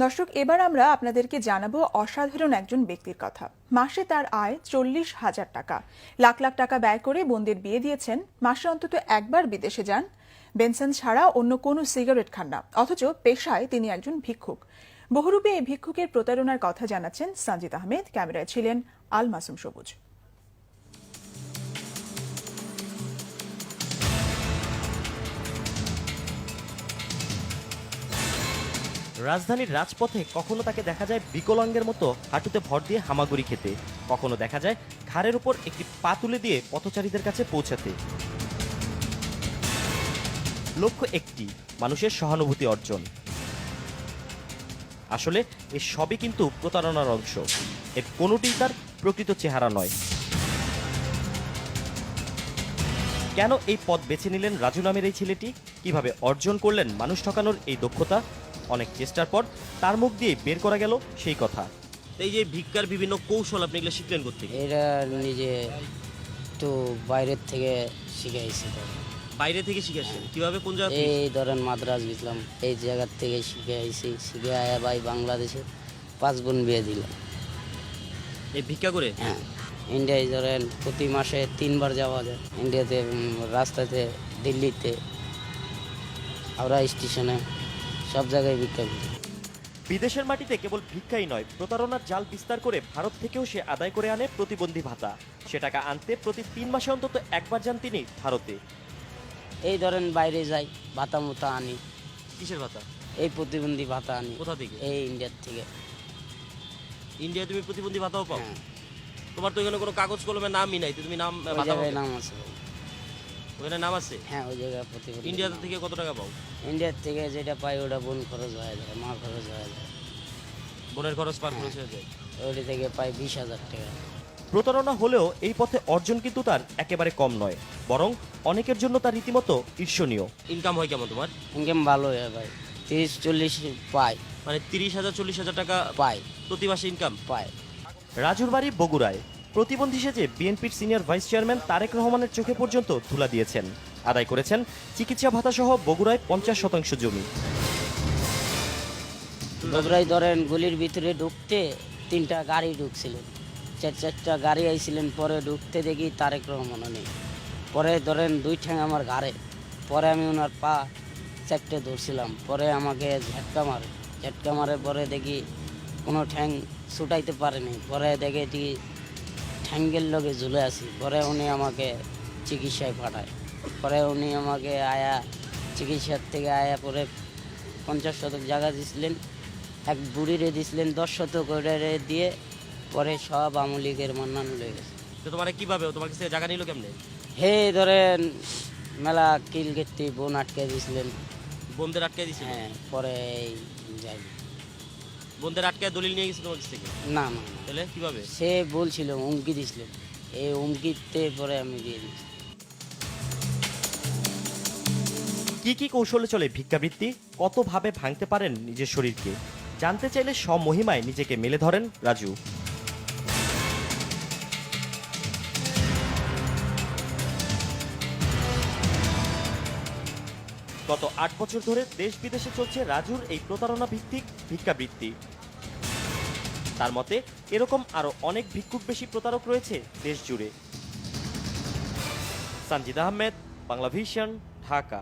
দর্শক, এবার আমরা আপনাদেরকে জানাবো অসাধারণ একজন ব্যক্তির কথা। মাসে তার আয় 40,000 টাকা। লাখ লাখ টাকা ব্যয় করে বোনদের বিয়ে দিয়েছেন। মাসে অন্তত একবার বিদেশে যান। বেনসন ছাড়া অন্য কোনো সিগারেট খান না, অথচ পেশায় তিনি একজন ভিক্ষুক। বহুরূপে এই ভিক্ষুকের প্রতারণার কথা জানাচ্ছেন সানজিদ আহমেদ। ক্যামেরায় ছিলেন আল মাসুম সবুজ। রাজধানীর রাজপথে কখনো তাকে দেখা যায় বিকলাঙ্গের মতো হাঁটুতে ভর দিয়ে হামাগুড়ি খেতে, কখনো দেখা যায় ঘাড়ের উপর একটি পা তুলে দিয়ে পথচারীদের কাছে পৌঁছাতে। লক্ষ্য একটি, মানুষের সহানুভূতি অর্জন। আসলে এর সবই কিন্তু প্রতারণার অংশ। এর কোনোটিই তার প্রকৃত চেহারা নয়। কেন এই পথ বেছে নিলেন রাজু নামের এই ছেলেটি? কিভাবে অর্জন করলেন মানুষ ঠকানোর এই দক্ষতা? অনেক চেষ্টার পর তার মুখ দিয়ে বের করা গেল সেই কথা। এই যে ভিক্ষার বিভিন্ন কৌশল আপনি এগুলো শিখলেন কোত্থেকে? এটা নিজে একটু বাইরের থেকে শিখাইছি। বাইরে থেকে শিখেছেন? কিভাবে, কোন জায়গা থেকে? এই ধরেন মাদ্রাজ গেছিলাম, এই জায়গার থেকে শিখে আইছি। শিখে আয়া ভাই বাংলাদেশে 5 বোন বিয়ে দিলাম এই ভিক্ষা করে? হ্যাঁ, ইন্ডিয়ায় ধরেন প্রতি মাসে 3 বার যাওয়া যায়। ইন্ডিয়াতে রাস্তাতে, দিল্লিতে, হাওড়া স্টেশনে, সব জায়গায় ভিক্ষা করি। বিদেশের মাটিতে কেবল ভিক্ষাই নয়, প্রতারণার জাল বিস্তার করে ভারত থেকেও সে আদায় করে আনে প্রতিবন্ধী ভাতা। সে টাকা আনতে প্রতি 3 মাসে অন্তত একবার যান তিনি ভারতে। এই ধরেন বাইরে যাই, ভাতা মুতা আনি। কিসের ভাতা? এই প্রতিবন্ধী ভাতা আনি। কোথা থেকে? এই ইন্ডিয়ার থেকে। ইন্ডিয়ায় তুমি প্রতিবন্ধী ভাতাও পাও? হ্যাঁ। তোমার তো এখানে কোনো কাগজ কলমে নামই নাই, তুমি নাম ওই ভাতা জায়গায় পাও? নাম আছে। ওখানে নাম আছে? হ্যাঁ, ওই জায়গায় প্রতিবন্ধী। ইন্ডিয়াতে থেকে কত টাকা পাও? ইন্ডিয়ার থেকে যেটা পাই ওটা বোন খরচ হয়ে যায়, মা খরচ হয়ে যায়। বোনের খরচ পার খরচ হয়ে যায়। ওইটা থেকে পাই 20,000 টাকা। প্রতারণা হলেও এই পথে অর্জন কিন্তু তার একেবারে কম নয়, বরং অনেকের জন্য তার রীতিমতো ঈর্ষণীয়। ইনকাম হয় কেমন তোমার? ইনকাম ভালো হয় ভাই, 30-40 পাই। মানে 30,000 40,000 টাকা পাই প্রতি মাসে ইনকাম? পাই। রাজুর বাড়ি বগুড়ায়। প্রতিবন্ধী সেজে বিএনপির সিনিয়র ভাইস চেয়ারম্যান তারেক রহমানের চোখে পর্যন্ত ধুলা দিয়েছেন। আদায় করেছেন চিকিৎসা ভাতা সহ বগুড়ায় 50% জমি। বগুড়ায় ধরেন গলির ভিতরে ঢুকতে 3টা গাড়ি ঢুকছিলেন, 4টা গাড়ি আইছিলেন। পরে ঢুকতে দেখি তারেক রহমানও নেই। পরে ধরেন 2 ঠ্যাং আমার ঘাড়ে। পরে আমি ওনার পা চাপটে ধরছিলাম। পরে আমাকে ঝটকা মারে। পরে দেখি কোনো ঠ্যাং ছুটাইতে পারেনি। পরে দেখে ঠ্যাঙ্গের লগে ঝুলে আছি। পরে উনি আমাকে চিকিৎসায় পাঠায়। পরে উনি আমাকে চিকিৎসার থেকে পরে 50 শতক জায়গা দিছিলেন, এক বুড়িরে দিছিলেন 10 শতক, ওইটা দিয়ে পরে সব আওয়ামী লীগের মান্নান লয়ে গেছে। তো তোমার কিভাবে, তোমার কাছে জায়গা নিল কেমনে? হে ধরেন মেলা কিল গেটটি বোন আটকে দিছিলেন। বোনদের আটকে দিছিল? হ্যাঁ, পরে যাই। বোনদের আটকে দলিল নিয়ে গেছিল তোমার কাছ থেকে? না না, তাহলে কিভাবে? সে বলছিল, হুমকি দিছিলেন। এই হুমকিতে পরে আমি দিয়ে দিচ্ছি। কি কি কৌশলে চলে ভিক্ষাবৃত্তি? কতভাবে ভাঙতে পারেন নিজের শরীরকে? জানতে চাইলে স্বমহিমায় নিজেকে মেলে ধরেন রাজু। গত 8 বছর ধরে দেশ বিদেশে চলছে রাজুর এই প্রতারণা ভিত্তিক ভিক্ষাবৃত্তি। তার মতে এরকম আরো অনেক ভিক্ষুক বেশি প্রতারক রয়েছে দেশ জুড়ে। সানজিদ আহমেদ, বাংলা ভিশন, ঢাকা।